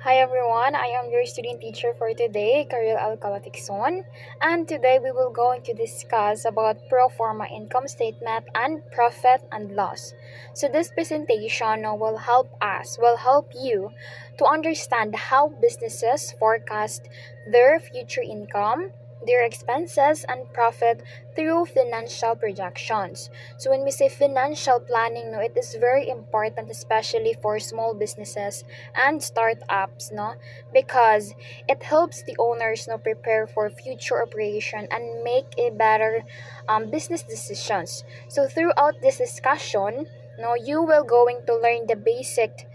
Hi everyone, I am your student teacher for today, Karil Alcalaticson, and today we will going to discuss about pro forma income statement and profit and loss. So this presentation will help you to understand how businesses forecast their future income, their expenses and profit through financial projections. So when we say financial planning, no, it is very important, especially for small businesses and startups, no, because it helps the owners, no, prepare for future operation and make a better business decisions. So throughout this discussion, no, you will going to learn the basics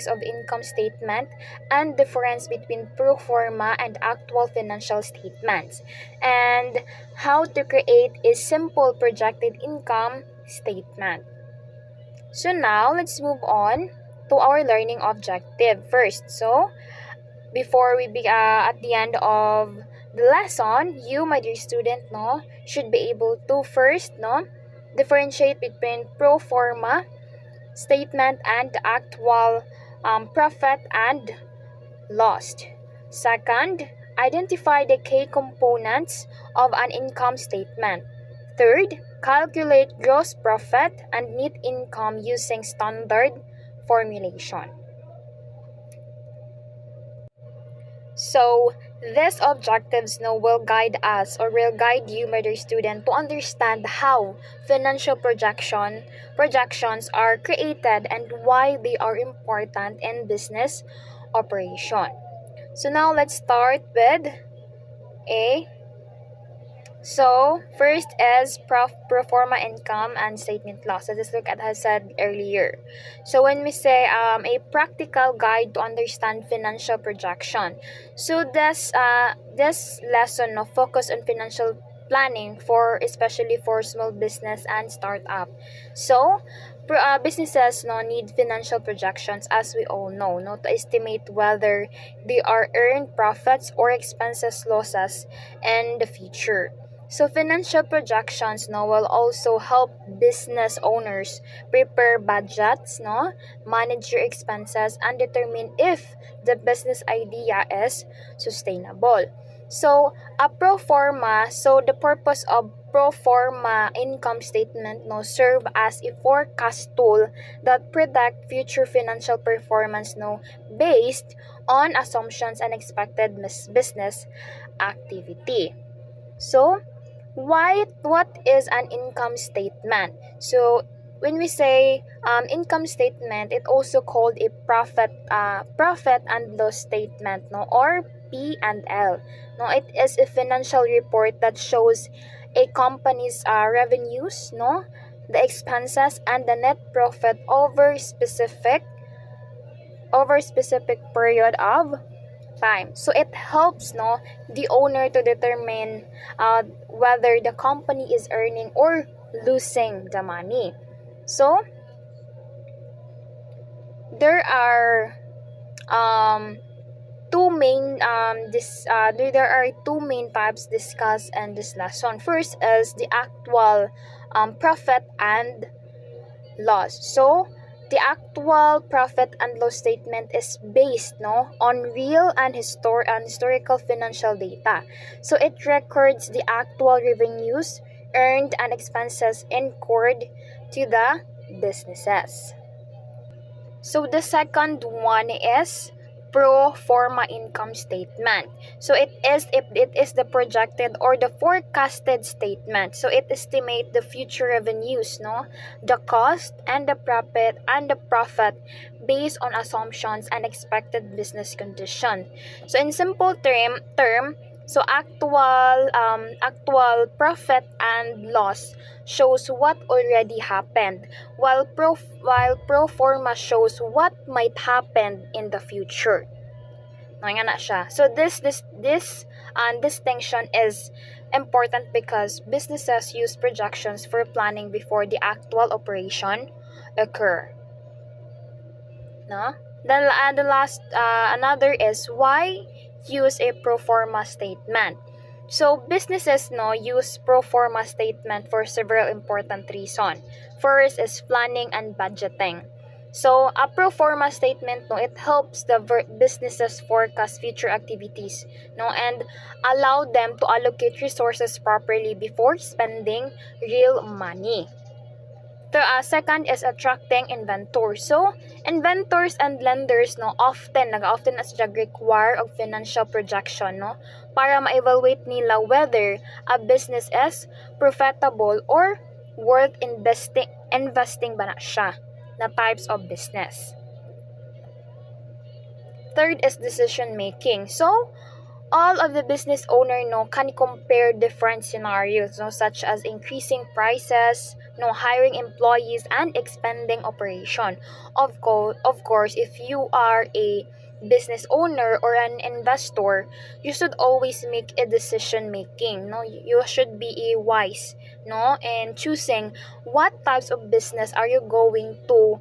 of income statement and difference between pro forma and actual financial statements, and how to create a simple projected income statement. So now let's move on to our learning objective first. So before we be at the end of the lesson, you, my dear student, no, should be able to first, no, differentiate between pro forma statement and actual profit and loss. Second, identify the key components of an income statement. Third, calculate gross profit and net income using standard formulation. So, these objectives now will guide us or will guide you, my dear student, to understand how financial projections are created and why they are important in business operation. So now let's start with A. So first is pro forma income and statement loss. Let's look at as I said earlier. So when we say a practical guide to understand financial projection, so this lesson no focus on financial planning for especially for small business and startup. So businesses no need financial projections, as we all know, no, to estimate whether they are earned profits or expenses losses in the future. So financial projections no will also help business owners prepare budgets, no, manage your expenses and determine if the business idea is sustainable. So a pro forma, so the purpose of pro forma income statement no serve as a forecast tool that predict future financial performance no based on assumptions and expected business activity. So what is an income statement? So when we say income statement, it also called a profit and loss statement, no, or P and L. No, it is a financial report that shows a company's revenues, no, the expenses and the net profit over specific period of time. So it helps no the owner to determine whether the company is earning or losing the money. So there are um, there are two main types discussed in this lesson. First is the actual profit and loss. So the actual profit and loss statement is based no on real and historical financial data. So it records the actual revenues earned and expenses incurred to the businesses. So the second one is pro forma income statement. So it is the projected or the forecasted statement. So it estimates the future revenues, no, the cost and the profit based on assumptions and expected business condition. So in simple term, so actual profit and loss shows what already happened, while pro forma shows what might happen in the future. Nga na siya. So this distinction is important because businesses use projections for planning before the actual operation occur. No? The last another is why use a pro forma statement. So businesses no use pro forma statement for several important reasons. First is planning and budgeting. So, a pro forma statement, no, it helps the businesses forecast future activities, no, and allow them to allocate resources properly before spending real money. The second is attracting inventors. So, inventors and lenders, no, often as require of financial projection, no, para ma-evaluate nila whether a business is profitable or worth investing ba na siya na types of business. Third is decision making. So, all of the business owner can compare different scenarios, such as increasing prices, hiring employees, and expanding operation. Of course, if you are a business owner or an investor, you should always make a decision making. You should be wise, in choosing what types of business are you going to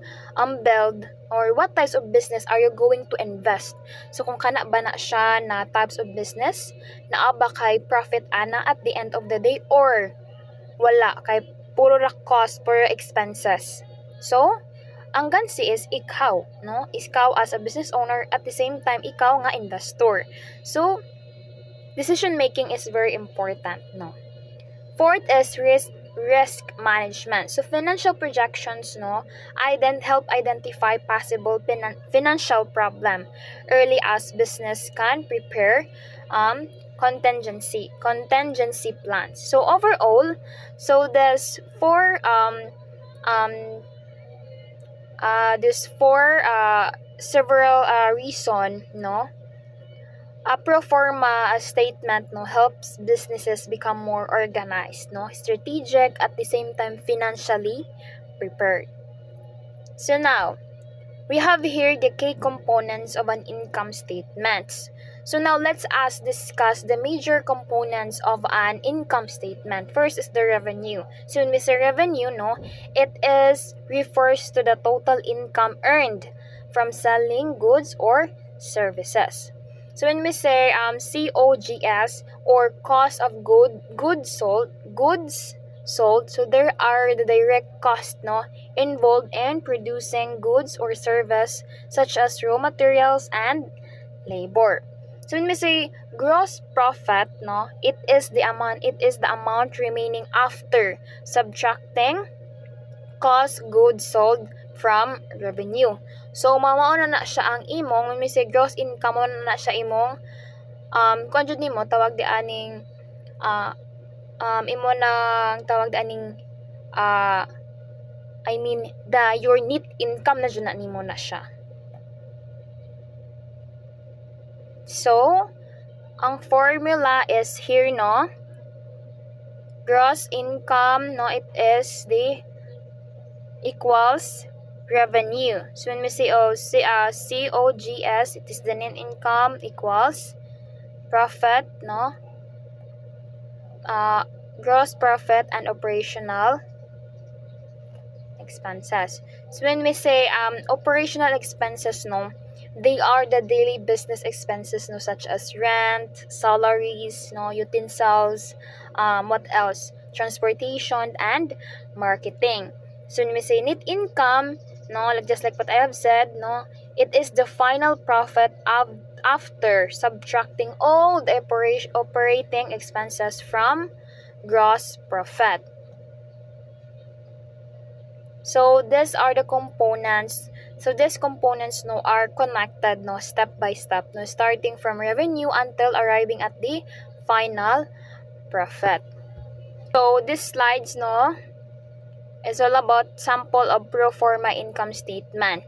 build, or what types of business are you going to invest. So kung kana ba na siya na types of business, naa ba kay profit ana at the end of the day, or wala kay puro ra cost, puro expenses. So ang gansi is ikaw, ikaw as a business owner, at the same time ikaw nga investor. So decision making is very important, Fourth is risk management. So financial projections, help identify possible financial problem early as business can prepare contingency plans. So overall, so there's four several reason, a pro forma statement helps businesses become more organized, strategic, at the same time financially prepared. So now, we have here the key components of an income statement. So now let's discuss the major components of an income statement. First is the revenue. So when we say revenue, it refers to the total income earned from selling goods or services. So when we say COGS, or cost of goods sold, so there are the direct costs involved in producing goods or service, such as raw materials and labor. So when we say gross profit, it is the amount remaining after subtracting cost goods sold from revenue. So mao na siya ang imong, when we say gross income, mao na siya imong kung jud nimo tawag di aning imo nang tawag di aning your net income na jud na nimo na siya. So ang formula is here, gross income, it is the equals revenue. So when we say COGS, it is the net income equals profit, gross profit and operational expenses. So when we say operational expenses, they are the daily business expenses, such as rent, salaries, utensils, what else? Transportation and marketing. So when we say net income, just like what I have said, it is the final profit after subtracting all the operating expenses from gross profit. So these are the components. So these components are connected step by step, starting from revenue until arriving at the final profit. So these slides is all about sample of pro forma income statement.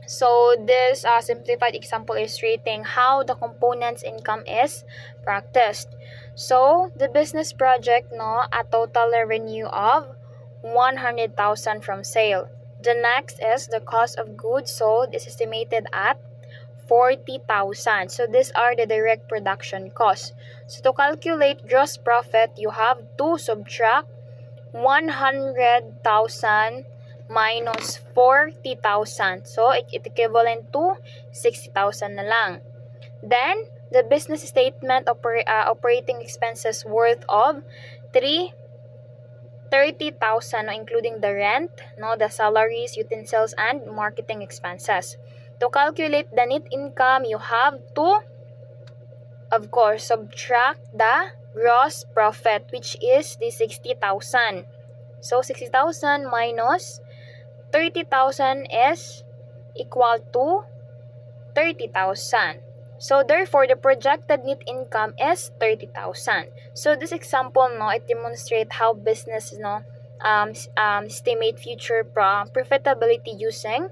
So this simplified example illustrating how the components income is practiced. So the business project a total revenue of 100,000 from sale. The next is the cost of goods sold is estimated at 40,000. So these are the direct production costs. So to calculate gross profit, you have to subtract 100,000 minus 40,000. So it equivalent to 60,000 na lang. Then the business statement operating expenses worth of 3 30,000, no, including the rent, no, the salaries, utensils, and marketing expenses. To calculate the net income, you have to, of course, subtract the gross profit, which is the 60,000. So 60,000 minus 30,000 is equal to 30,000. So therefore, the projected net income is 30,000. So this example, no, it demonstrates how business, no, estimate future profitability using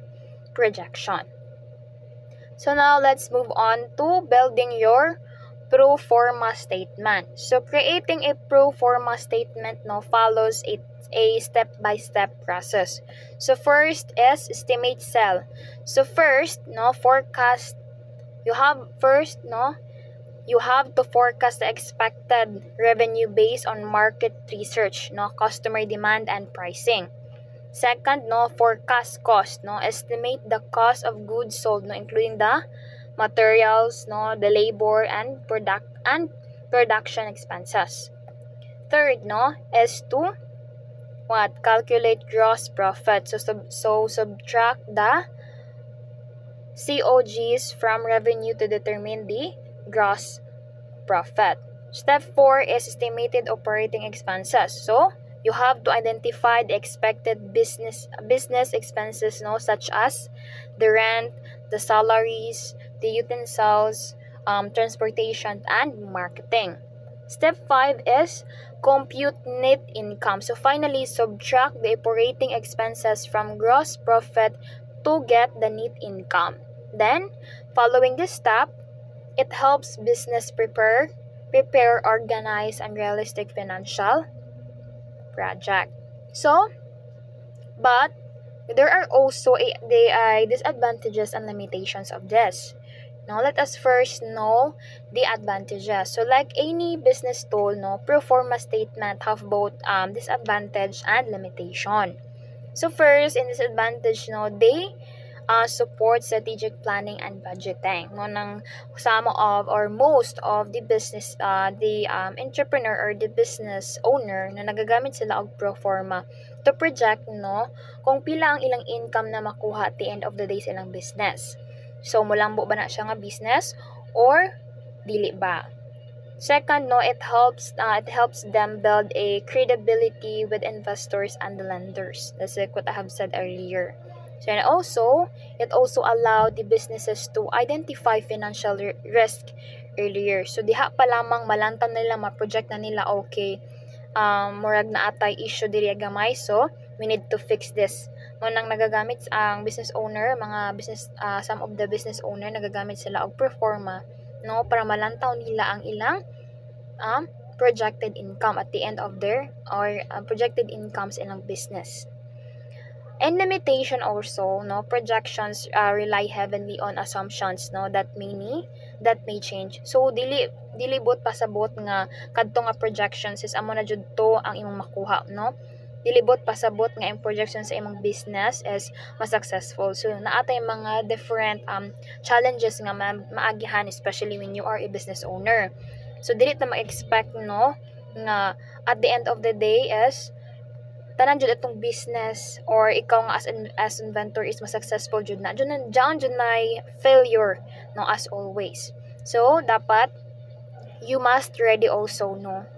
projection. So now let's move on to building your pro forma statement. So creating a pro forma statement, no, follows a step-by-step process. So first is estimate sell. So first, no, forecast. You have to forecast the expected revenue based on market research, no, customer demand and pricing. Second, no, forecast cost, no, estimate the cost of goods sold, no, including the materials, no, the labor and production expenses. Third, no, is to calculate gross profit. So subtract the COGS from revenue to determine the gross profit. Step 4 is estimated operating expenses. So you have to identify the expected business expenses, no, such as the rent, the salaries, the utensils, transportation, and marketing. Step 5 is compute net income. So finally, subtract the operating expenses from gross profit to get the net income. Then, following this step, it helps business prepare organized and realistic financial project. So, but there are also disadvantages and limitations of this. Now, let us first know the advantages. So, like any business tool, no, pro forma statement have both disadvantage and limitation. So, first, in disadvantage, no, they support strategic planning and budgeting. No, ng some of or most of the business, the entrepreneur or the business owner na nagagamit sila og pro forma to project, no, kung pila ang ilang income na makuha at the end of the day sa ilang business. So, mulambo ba na siya nga business or dili ba? Second, no, it helps them build a credibility with investors and the lenders. That's like what I have said earlier. So, and also, it also allowed the businesses to identify financial risk earlier. So, diha pa lamang malantan nila, ma-project na nila, okay, murag na atay issue diri gamay, so we need to fix this. Mo nang nagagamit ang business owner, some of the business owner nagagamit sila og pro forma, no, para malantaw nila ang ilang projected income at the end of their projected incomes ilang business. And limitation also, no, projections rely heavily on assumptions, no, that may change. So dili bot pasabot nga kadto nga projections is amo na jud to ang imong makuha, no. Dilibot pasabot nga ang projections sa imong business is mas successful. So naatay mga different challenges nga maagihan, especially when you are a business owner. So dili ta ma-expect, no, nga at the end of the day is tanan jud itong business or ikaw nga as inventor is mas successful jud na failure, no, as always. So dapat you must ready also, no.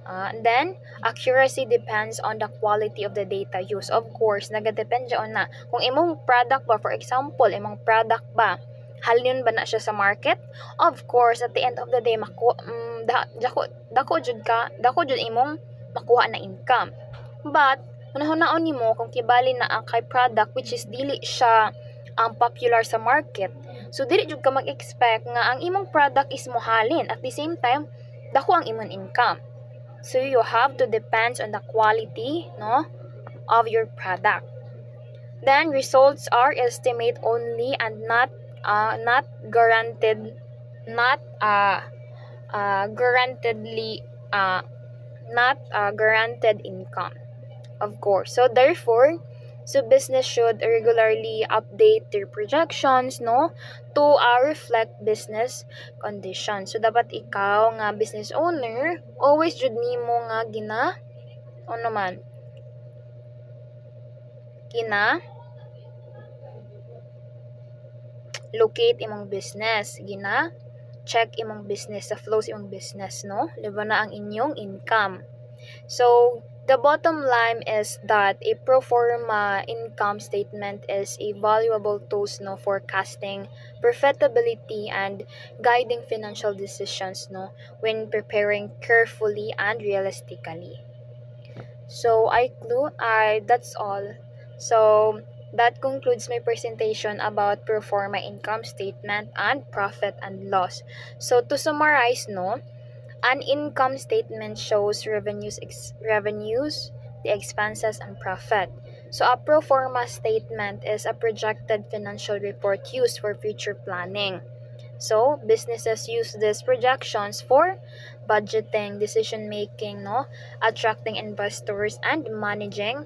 And then, accuracy depends on the quality of the data used. Of course, nagadepende on na. Kung imong product ba, for example, imong product ba, halin ba na siya sa market? Of course, at the end of the day, dako jud imong makuha na income. But, unahon-naon nimo kung kibali na ang kay product which is dili siya popular sa market. So, dili jud ka mag-expect nga ang imong product is mohalin. At the same time, dako ang imong income. So you have to depend on the quality, no, of your product. Then results are estimate only and not guaranteed guaranteed income, of course. So therefore, business should regularly update their projections, no, to reflect business conditions. So dapat ikaw nga business owner always jud nimo nga Gina locate imong business. Gina check imong business sa flows imong business, no? Diba na ang inyong income. So, the bottom line is that a pro forma income statement is a valuable tool, no, forecasting profitability and guiding financial decisions, no, when preparing carefully and realistically. So I that's all. So that concludes my presentation about pro forma income statement and profit and loss. So to summarize, no, an income statement shows revenues, the expenses, and profit. So a pro forma statement is a projected financial report used for future planning. So businesses use these projections for budgeting, decision making, no, attracting investors, and managing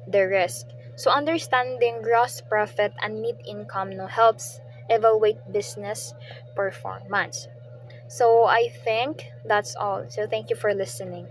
the risk. So understanding gross profit and net income, no, helps evaluate business performance. So I think that's all. So thank you for listening.